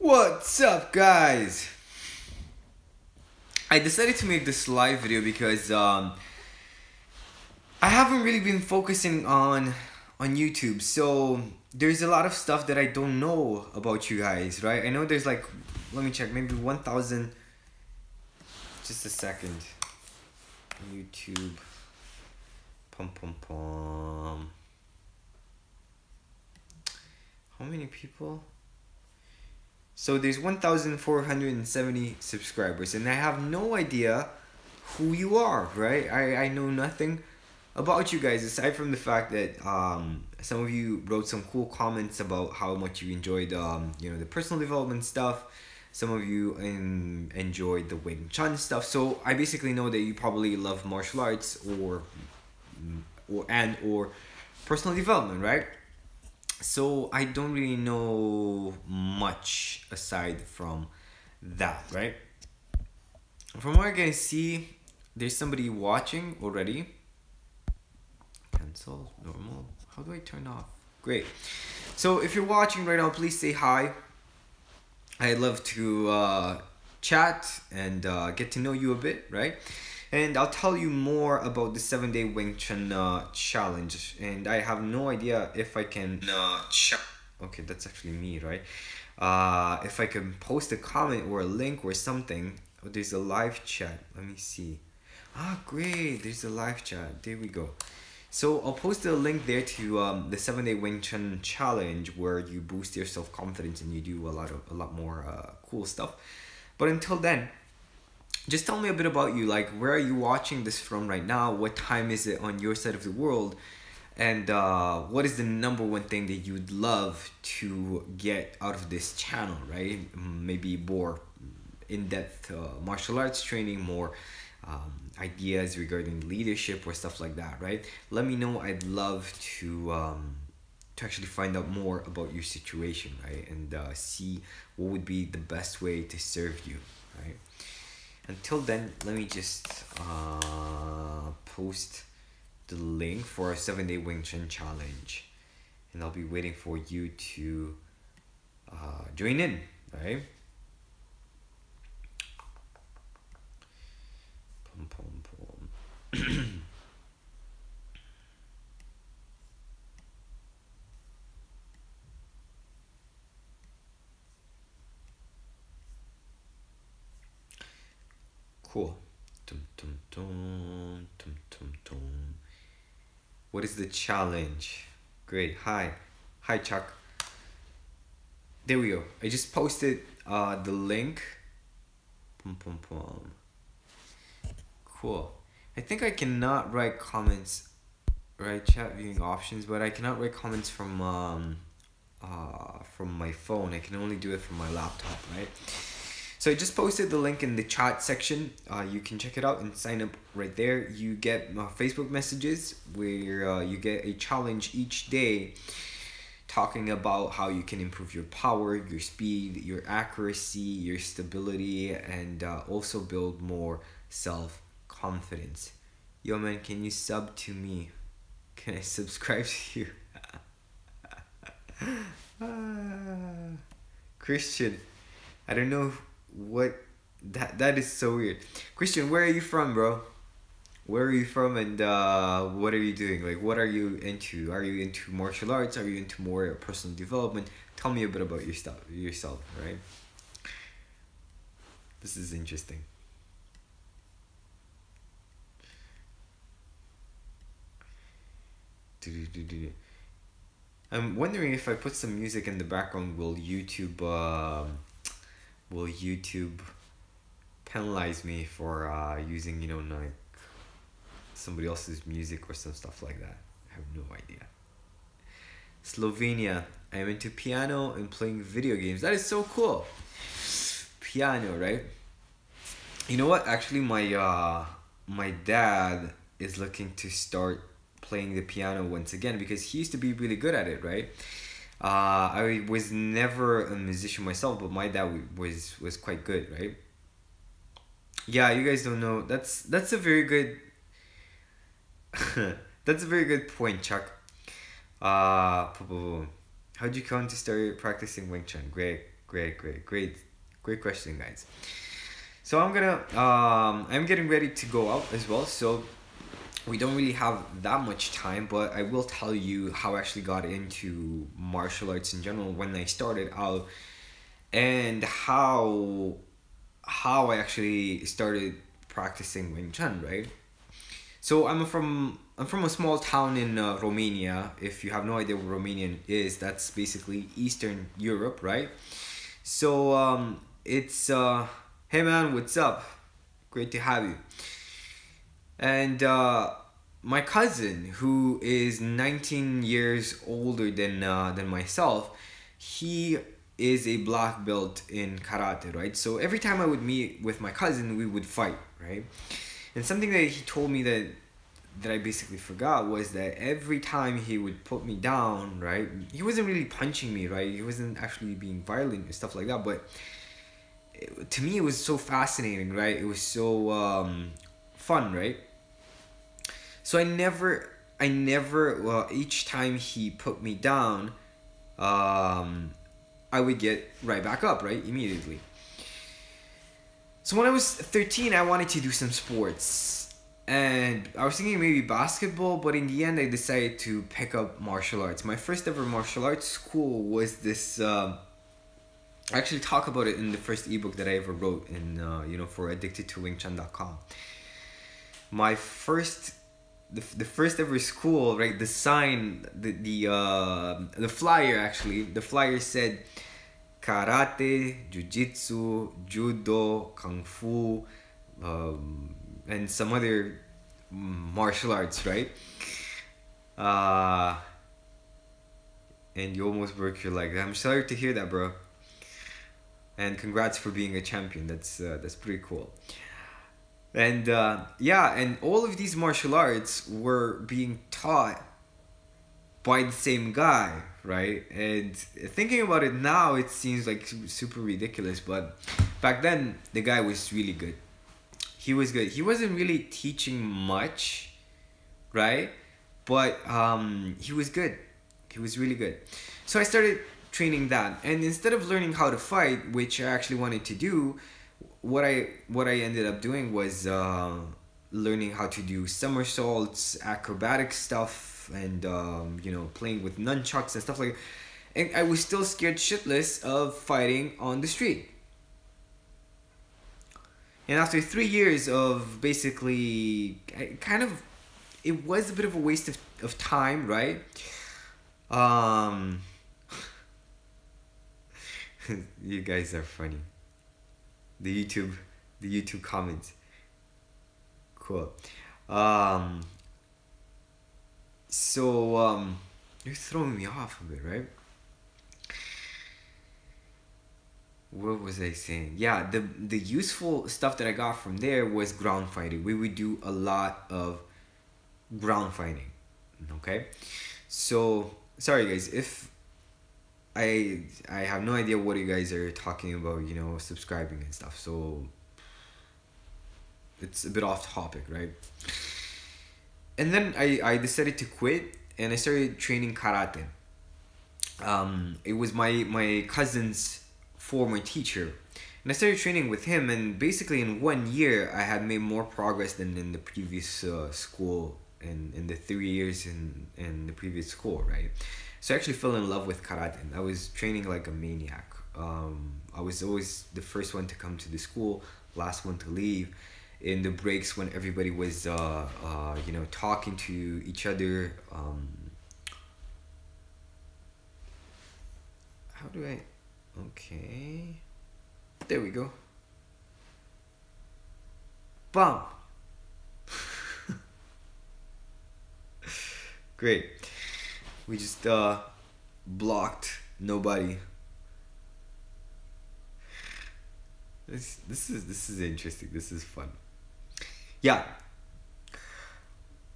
What's up, guys? I decided to make this live video because I haven't really been focusing on YouTube, so there's a lot of stuff that I don't know about you guys, right? I know there's like, let me check, maybe 1,000. Just a second. YouTube. Pum pum pum. How many people? So there's 1,470 subscribers, and I have no idea who you are, right? I know nothing about you guys aside from the fact that some of you wrote some cool comments about how much you enjoyed the personal development stuff. Some of you enjoyed the Wing Chun stuff. So I basically know that you probably love martial arts or personal development, right? So I don't really know much aside from that, right? From what I can see, there's somebody watching already. Cancel, normal. How do I turn off? Great. So if you're watching right now, please say hi. I'd love to chat and get to know you a bit, right? And I'll tell you more about the 7-day Wing Chun challenge. And I have no idea if I can... Okay, that's actually me, right? If I can post a comment or a link or something. Oh, there's a live chat. Let me see. Ah, great. There's a live chat. There we go. So I'll post a link there to the 7-day Wing Chun challenge where you boost your self-confidence and you do a lot more cool stuff. But until then, just tell me a bit about you. Like, where are you watching this from right now? What time is it on your side of the world? And what is the #1 thing that you would love to get out of this channel, right? Maybe more in-depth martial arts training, more ideas regarding leadership or stuff like that, right? Let me know. I'd love to actually find out more about your situation, right? And see what would be the best way to serve you, right? Until then, let me just post the link for our 7-day Wing Chun challenge, and I'll be waiting for you to join in, right? Pum, pum, pum. Cool. Tum, tum, tum, tum, tum, tum. What is the challenge? Great. Hi, Chuck. There we go. I just posted the link. Pum, pum, pum. Cool. I think I cannot write comments, right? Chat viewing options, but I cannot write comments from my phone. I can only do it from my laptop, right? So I just posted the link in the chat section. You can check it out and sign up right there. You get Facebook messages where you get a challenge each day talking about how you can improve your power, your speed, your accuracy, your stability, and also build more self-confidence. Yo man, can you sub to me? Can I subscribe to you? Christian, I don't know what that is so weird. Christian, where are you from, bro? Where are you from, and what are you doing? Like, what are you into? Are you into martial arts? Are you into more personal development? Tell me a bit about yourself, right? This is interesting. I'm wondering if I put some music in the background, will YouTube penalize me for using, like somebody else's music or some stuff like that? I have no idea. Slovenia. I'm into piano and playing video games. That is so cool. Piano, right? You know what? Actually, my dad is looking to start playing the piano once again because he used to be really good at it, right? I was never a musician myself, but my dad was quite good, right? Yeah, you guys don't know. That's a very good that's a very good point, Chuck. How'd you come to start practicing Wing Chun? Great. Great question, guys. So I'm getting ready to go out as well. So we don't really have that much time, but I will tell you how I actually got into martial arts in general when I started out, and how I actually started practicing Wing Chun, right? So I'm from a small town in Romania. If you have no idea what Romanian is, that's basically Eastern Europe, right? So it's hey man, what's up? Great to have you. And my cousin, who is 19 years older than myself, he is a black belt in karate, right? So every time I would meet with my cousin, we would fight, right? And something that he told me that I basically forgot was that every time he would put me down, right? He wasn't really punching me, right? He wasn't actually being violent and stuff like that, but to me it was so fascinating, right? It was so fun, right? So I never, well, each time he put me down, I would get right back up, right? Immediately. So when I was 13, I wanted to do some sports. And I was thinking maybe basketball, but in the end, I decided to pick up martial arts. My first ever martial arts school was this, I actually talk about it in the first ebook that I ever wrote in, for addictedtowingchun.com. My first the first ever school, right? The sign, the flyer, actually, the flyer said karate, jiu-jitsu, judo, kung fu, and some other martial arts, right? And you almost broke your leg. I'm sorry to hear that, bro. And congrats for being a champion. That's pretty cool. And and all of these martial arts were being taught by the same guy, right? And thinking about it now, it seems like super ridiculous, but back then the guy was really good. He was good. He wasn't really teaching much, right? But he was good. He was really good. So I started training that, and instead of learning how to fight, which I actually wanted to do, what I ended up doing was learning how to do somersaults, acrobatic stuff, and playing with nunchucks and stuff like that. And I was still scared shitless of fighting on the street. And after 3 years of basically it was a bit of a waste of time, right? You guys are funny. The YouTube comments. Cool. You're throwing me off a bit, right? What was I saying? Yeah, the useful stuff that I got from there was ground fighting. We would do a lot of ground fighting. Okay? So, sorry guys, if I have no idea what you guys are talking about, subscribing and stuff. So it's a bit off topic, right? And then I decided to quit and I started training karate. It was my cousin's former teacher. And I started training with him, and basically in 1 year I had made more progress than in the previous school and in the 3 years in the previous school, right? So I actually fell in love with karate. I was training like a maniac. I was always the first one to come to the school, last one to leave. In the breaks when everybody was, talking to each other. How do I? Okay. There we go. Bam. Great. We just blocked nobody. This is interesting. This is fun. Yeah.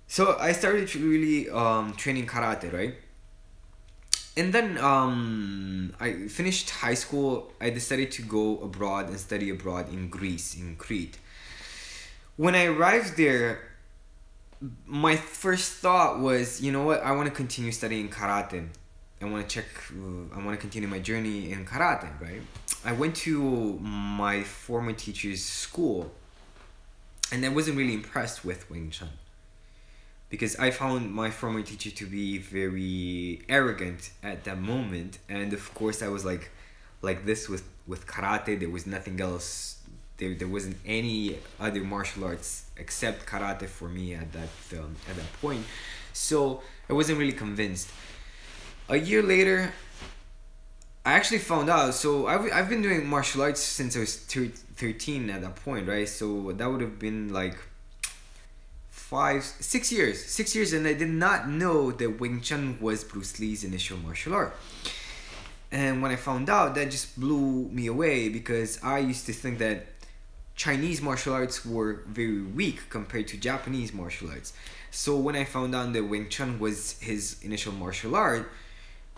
So I started really training karate, right? And then I finished high school. I decided to go abroad and study abroad in Greece, in Crete. When I arrived there, my first thought was, you know what? I want to continue studying karate. I want to check. I want to continue my journey in karate, right? I went to my former teacher's school, and I wasn't really impressed with Wing Chun because I found my former teacher to be very arrogant at that moment, and of course I was like this with karate. There was nothing else. There wasn't any other martial arts except karate for me at that point. So I wasn't really convinced. A year later, I actually found out. So I've been doing martial arts since I was 13 at that point, right? So that would have been like 6 years. 6 years, and I did not know that Wing Chun was Bruce Lee's initial martial art. And when I found out, that just blew me away because I used to think that Chinese martial arts were very weak compared to Japanese martial arts. So when I found out that Wing Chun was his initial martial art,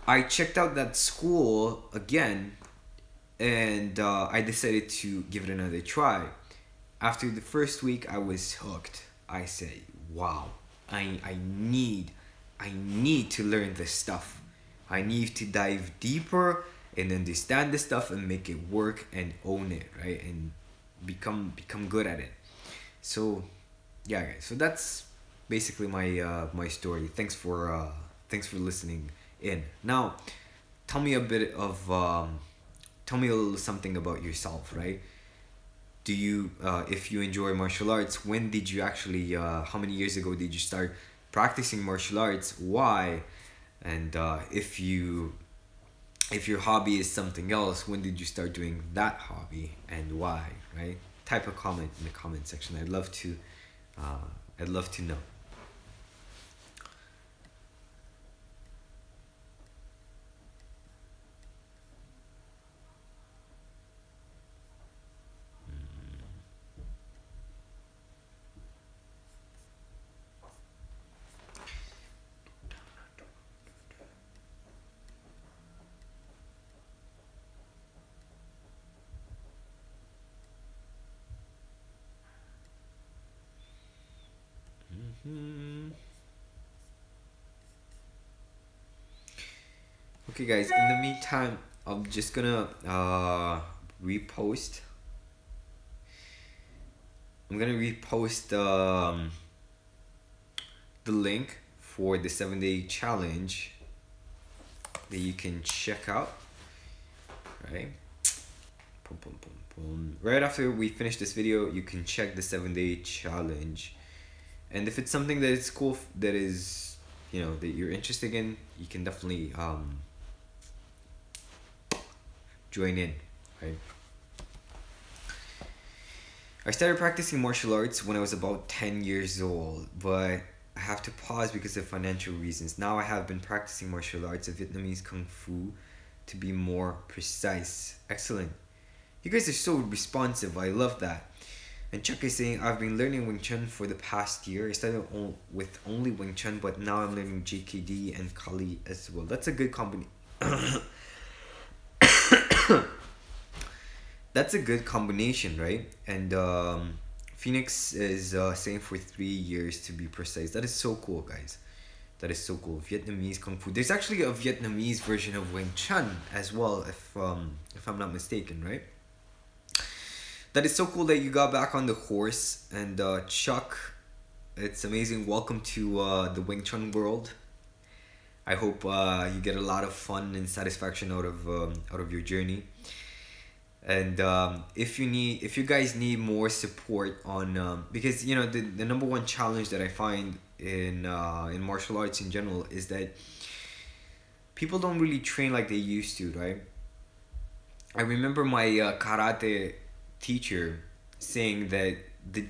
I checked out that school again, and I decided to give it another try. After the first week, I was hooked. I said, wow, I need to learn this stuff. I need to dive deeper and understand this stuff and make it work and own it, right? And become good at it. So yeah, guys, so that's basically my story. Thanks for listening in. Now tell me a little something about yourself, right? Do you if you enjoy martial arts, when did you actually how many years ago did you start practicing martial arts? Why? And if your hobby is something else, when did you start doing that hobby and why, right? Type a comment in the comment section. I'd love to know. Okay, guys, in the meantime, I'm just gonna repost. I'm gonna repost the link for the 7-day challenge that you can check out, right? Boom, boom, boom, boom. Right after we finish this video, you can check the 7-day challenge, and if it's something that is cool, that is, you know, that you're interested in, you can definitely join in, right? I started practicing martial arts when I was about 10 years old, but I have to pause because of financial reasons. Now I have been practicing martial arts of Vietnamese Kung Fu, to be more precise. Excellent. You guys are so responsive. I love that. And Chuck is saying, I've been learning Wing Chun for the past year. I started with only Wing Chun, but now I'm learning JKD and Kali as well. That's a good combination. That's a good combination, right? And Phoenix is saying for 3 years to be precise. That is so cool, guys. That is so cool. Vietnamese Kung Fu. There's actually a Vietnamese version of Wing Chun as well, if I'm not mistaken, right? That is so cool that you got back on the horse. And Chuck, it's amazing. Welcome to the Wing Chun world. I hope you get a lot of fun and satisfaction out of your journey. And if you guys need more support on because you know the number one challenge that I find in martial arts in general is that people don't really train like they used to, right? I remember my karate teacher saying that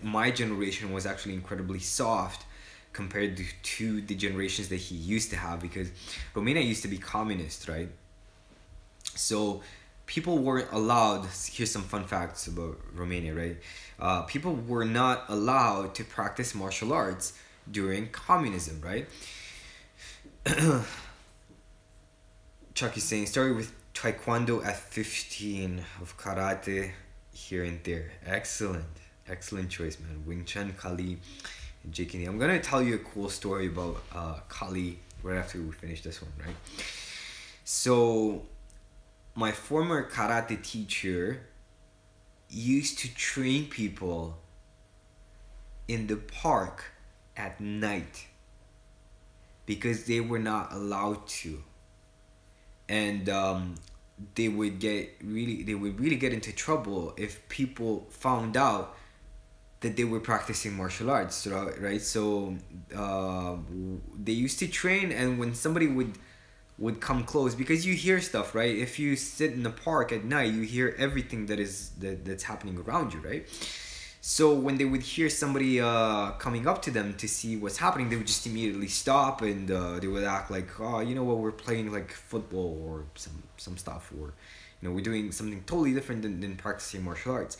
my generation was actually incredibly soft compared to the generations that he used to have, because Romania used to be communist, right? So people weren't allowed. Here's some fun facts about Romania, right? People were not allowed to practice martial arts during communism, right? Chuck is saying, started with Taekwondo at 15, of karate here and there. Excellent choice, man. Wing Chun, Kali, and JKD. I'm gonna tell you a cool story about Kali right after we finish this one, right? So my former karate teacher used to train people in the park at night because they were not allowed to, and they would really get into trouble if people found out that they were practicing martial arts, right? So they used to train, and when somebody would come close, because you hear stuff, right? If you sit in the park at night, you hear everything that's happening around you, right? So when they would hear somebody coming up to them to see what's happening, they would just immediately stop, and they would act like, oh, you know what, we're playing like football or some stuff, or you know, we're doing something totally different than practicing martial arts.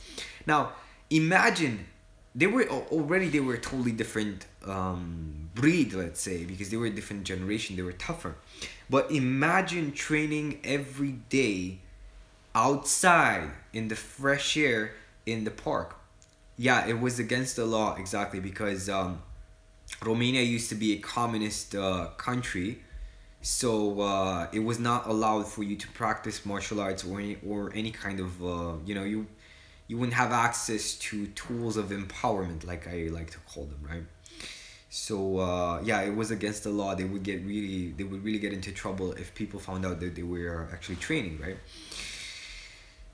Now imagine, they were a totally different breed, let's say, because they were a different generation, they were tougher. But imagine training every day outside in the fresh air in the park. Yeah, it was against the law, exactly, because Romania used to be a communist country, so it was not allowed for you to practice martial arts or any kind of you know, you wouldn't have access to tools of empowerment, like I like to call them, right? So yeah, it was against the law. They would really get into trouble if people found out that they were actually training, right?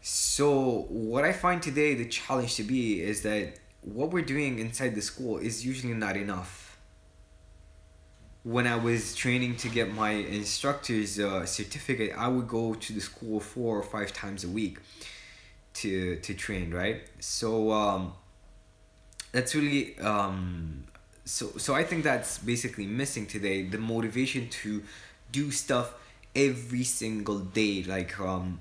So what I find today the challenge to be is that what we're doing inside the school is usually not enough. When I was training to get my instructor's certificate, I would go to the school 4 or 5 times a week to train, right? So that's really so I think that's basically missing today, the motivation to do stuff every single day, like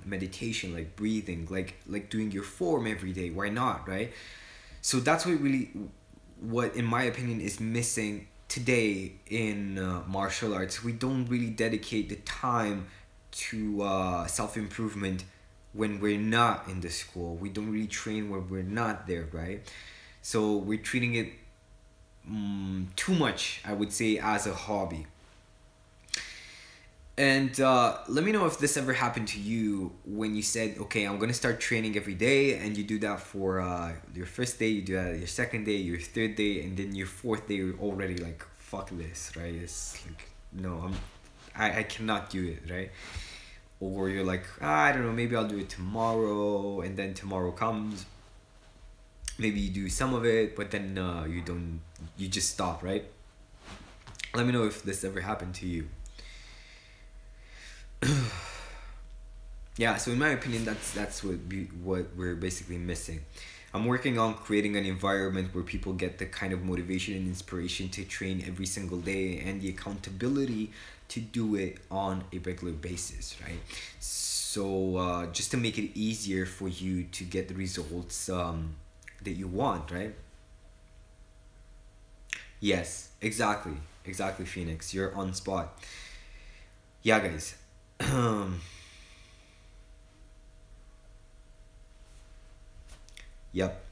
meditation, like breathing, like doing your form every day. Why not, right? So that's what in my opinion is missing today in martial arts. We don't really dedicate the time to self-improvement when we're not in the school. We don't really train when we're not there, right? So we're treating it too much, I would say, as a hobby. And let me know if this ever happened to you, when you said, okay, I'm gonna start training every day, and you do that for your first day, you do that your second day, your third day, and then your fourth day you're already like, fuck this, right? It's like, no, I cannot do it, right? Or you're like, I don't know, maybe I'll do it tomorrow, and then tomorrow comes, maybe you do some of it, but then you just stop, right? Let me know if this ever happened to you. Yeah, so in my opinion, that's what we're basically missing. I'm working on creating an environment where people get the kind of motivation and inspiration to train every single day, and the accountability to do it on a regular basis, right? So just to make it easier for you to get the results that you want, right? Yes, exactly, Phoenix, you're on spot. Yeah, guys. Yep,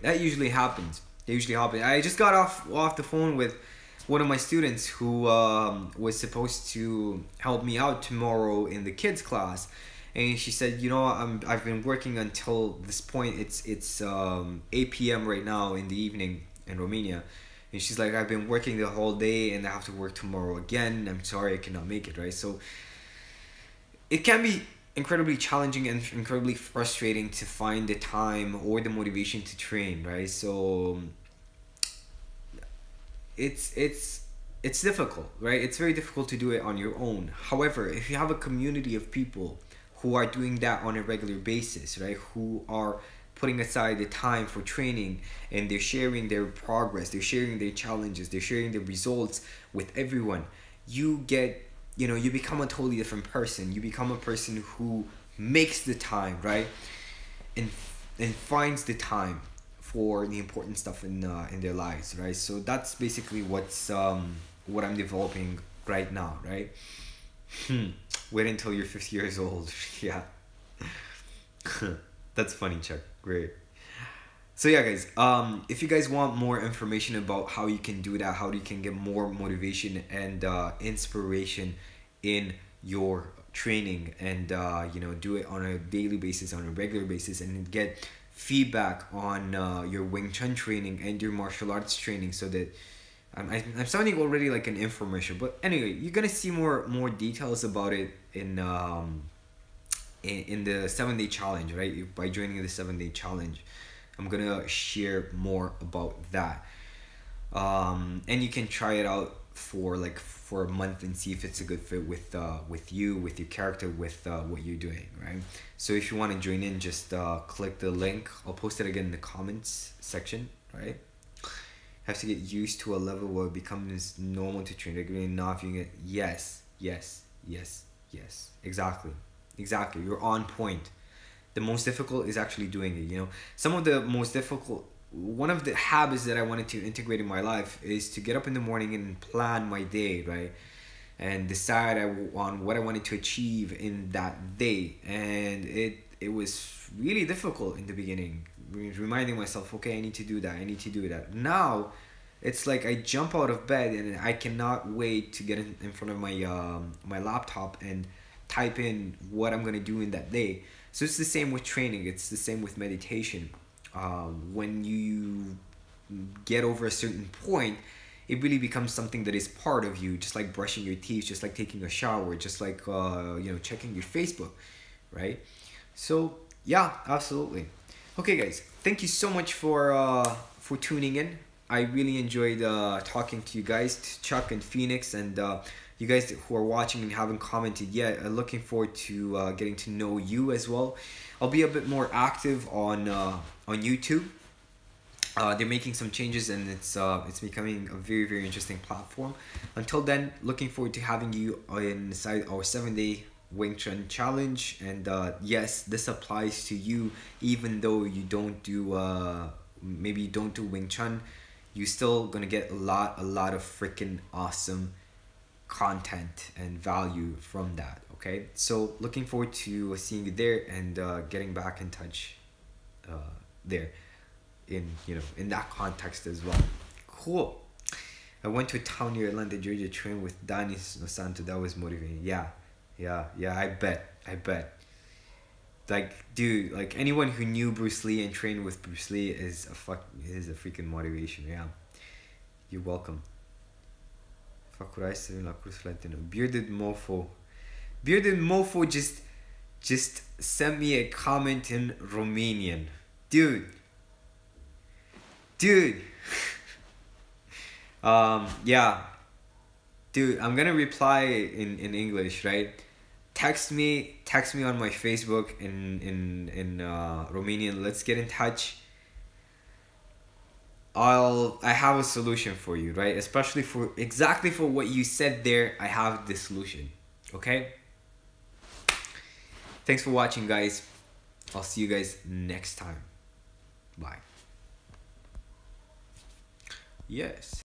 that usually happens. I just got off the phone with one of my students who was supposed to help me out tomorrow in the kids class, and she said, you know, I've been working until this point. It's 8 p.m. right now in the evening in Romania, and she's like, I've been working the whole day and I have to work tomorrow again. I'm sorry, I cannot make it, right? So it can be incredibly challenging and incredibly frustrating to find the time or the motivation to train, right? So it's difficult, right? It's very difficult to do it on your own. However, if you have a community of people who are doing that on a regular basis, right, who are putting aside the time for training, and they're sharing their progress, they're sharing their challenges, they're sharing their results with everyone, you become a totally different person. You become a person who makes the time, right, and finds the time for the important stuff in their lives, right? So that's basically what I'm developing right now, right? Wait until you're 50 years old. Yeah. That's funny, Chuck. Great. So yeah, guys, if you guys want more information about how you can do that, how you can get more motivation and inspiration in your training and you know, do it on a daily basis, on a regular basis, and get feedback on your Wing Chun training and your martial arts training, so that I'm sounding already like an infomercial, but anyway, you're gonna see more details about it in the 7-day challenge, right? By joining the 7-day challenge, I'm gonna share more about that, and you can try it out for a month and see if it's a good fit with you, with your character, with what you're doing, right? So if you want to join in, just click the link. I'll post it again in the comments section, right? Have to get used to a level where it becomes normal to train regularly. Not if you get yes, exactly, you're on point. The most difficult is actually doing it, you know. Some of the most difficult, one of the habits that I wanted to integrate in my life is to get up in the morning and plan my day, right? And decide on what I wanted to achieve in that day. And it was really difficult in the beginning, reminding myself, okay, I need to do that, I need to do that. Now it's like I jump out of bed and I cannot wait to get in front of my my laptop and type in what I'm gonna do in that day. So it's the same with training, it's the same with meditation. When you get over a certain point, it really becomes something that is part of you, just like brushing your teeth, just like taking a shower, just like you know, checking your Facebook, right? So yeah, absolutely. Okay guys, thank you so much for tuning in. I really enjoyed talking to you guys, to Chuck and Phoenix, and you guys who are watching and haven't commented yet. Looking forward to getting to know you as well. I'll be a bit more active on YouTube. They're making some changes, and it's becoming a very interesting platform. Until then, looking forward to having you inside our 7-day Wing Chun challenge. And yes, this applies to you even though you don't do maybe you don't do Wing Chun. You still gonna get a lot of freaking awesome content and value from that. Okay, so looking forward to seeing you there and getting back in touch there, in, you know, in that context as well. Cool. I went to a town near Atlanta, Georgia, trained with Danny Nosanto. That was motivating. Yeah, I bet. Like, dude, like anyone who knew Bruce Lee and trained with Bruce Lee is a freaking motivation. Yeah, you're welcome. Bearded mofo just sent me a comment in Romanian. Dude. Yeah, dude, I'm gonna reply in English, right? Text me on my Facebook in Romanian. Let's get in touch. I have a solution for you, right? Especially for exactly for what you said there. I have the solution. Okay, thanks for watching, guys. I'll see you guys next time. Bye. Yes.